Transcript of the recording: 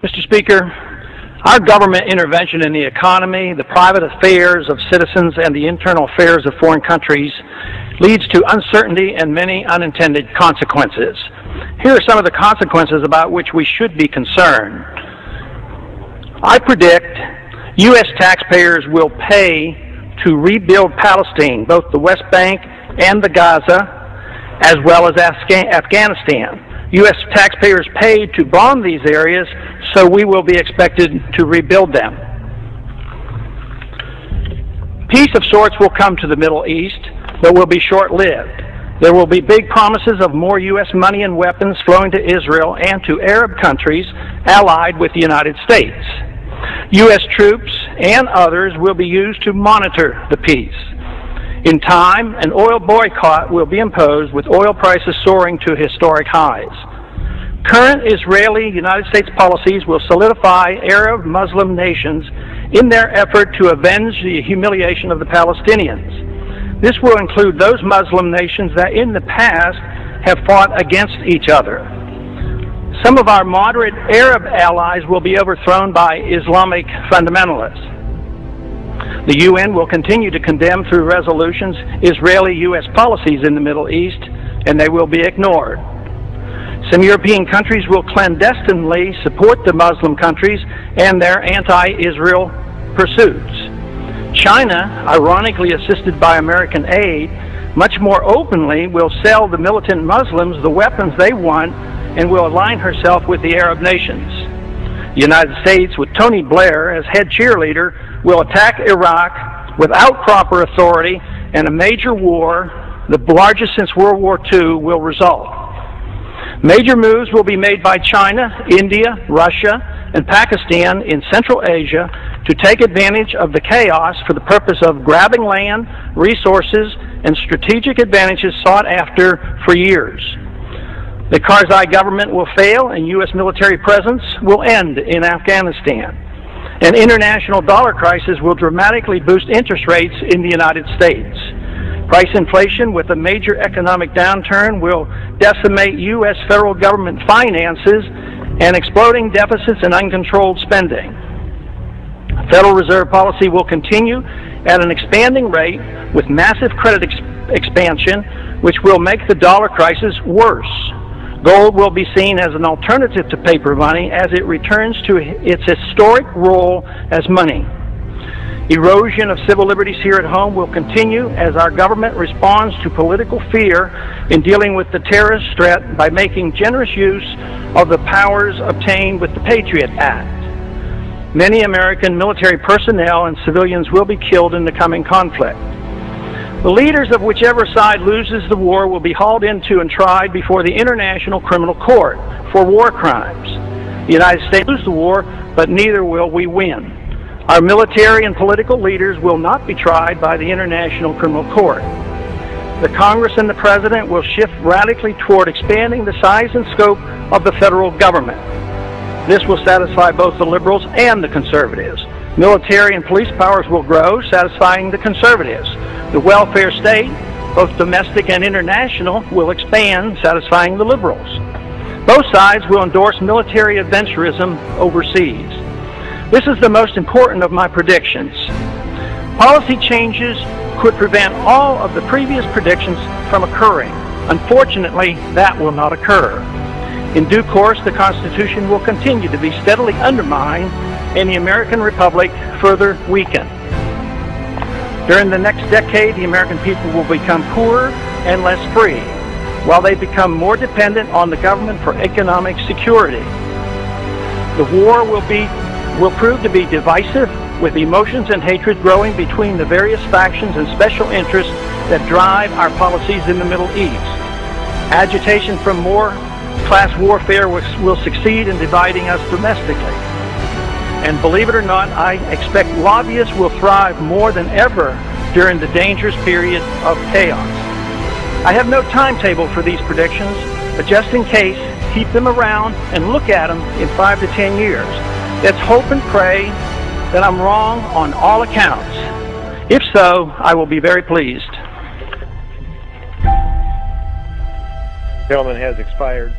Mr. Speaker, our government intervention in the economy, the private affairs of citizens, and the internal affairs of foreign countries leads to uncertainty and many unintended consequences. Here are some of the consequences about which we should be concerned. I predict U.S. taxpayers will pay to rebuild Palestine, both the West Bank and the Gaza, as well as Afghanistan. U.S. taxpayers paid to bomb these areas, so we will be expected to rebuild them. Peace of sorts will come to the Middle East, but will be short-lived. There will be big promises of more U.S. money and weapons flowing to Israel and to Arab countries allied with the United States. U.S. troops and others will be used to monitor the peace. In time, an oil boycott will be imposed, with oil prices soaring to historic highs. Current Israeli-United States policies will solidify Arab Muslim nations in their effort to avenge the humiliation of the Palestinians. This will include those Muslim nations that in the past have fought against each other. Some of our moderate Arab allies will be overthrown by Islamic fundamentalists. The UN will continue to condemn through resolutions Israeli-U.S. policies in the Middle East, and they will be ignored. Some European countries will clandestinely support the Muslim countries and their anti-Israel pursuits. China, ironically assisted by American aid, much more openly will sell the militant Muslims the weapons they want and will align herself with the Arab nations. The United States, with Tony Blair as head cheerleader, will attack Iraq without proper authority, and a major war, the largest since World War II, will result. Major moves will be made by China, India, Russia, and Pakistan in Central Asia to take advantage of the chaos for the purpose of grabbing land, resources, and strategic advantages sought after for years. The Karzai government will fail, and U.S. military presence will end in Afghanistan. An international dollar crisis will dramatically boost interest rates in the United States. Price inflation with a major economic downturn will decimate U.S. federal government finances and exploding deficits and uncontrolled spending. Federal Reserve policy will continue at an expanding rate with massive credit expansion, which will make the dollar crisis worse. Gold will be seen as an alternative to paper money as it returns to its historic role as money. Erosion of civil liberties here at home will continue as our government responds to political fear in dealing with the terrorist threat by making generous use of the powers obtained with the Patriot Act. Many American military personnel and civilians will be killed in the coming conflict. The leaders of whichever side loses the war will be hauled into and tried before the International Criminal Court for war crimes. The United States will lose the war, but neither will we win. Our military and political leaders will not be tried by the International Criminal Court. The Congress and the President will shift radically toward expanding the size and scope of the federal government. This will satisfy both the liberals and the conservatives. Military and police powers will grow, satisfying the conservatives. The welfare state, both domestic and international, will expand, satisfying the liberals. Both sides will endorse military adventurism overseas. This is the most important of my predictions. Policy changes could prevent all of the previous predictions from occurring. Unfortunately, that will not occur. In due course, the Constitution will continue to be steadily undermined and the American Republic further weakened. During the next decade, the American people will become poorer and less free, while they become more dependent on the government for economic security. The war will prove to be divisive, with emotions and hatred growing between the various factions and special interests that drive our policies in the Middle East. Agitation from more class warfare will succeed in dividing us domestically. And believe it or not, I expect lobbyists will thrive more than ever during the dangerous period of chaos. I have no timetable for these predictions, but just in case, keep them around and look at them in 5 to 10 years. Let's hope and pray that I'm wrong on all accounts. If so, I will be very pleased. The gentleman has expired.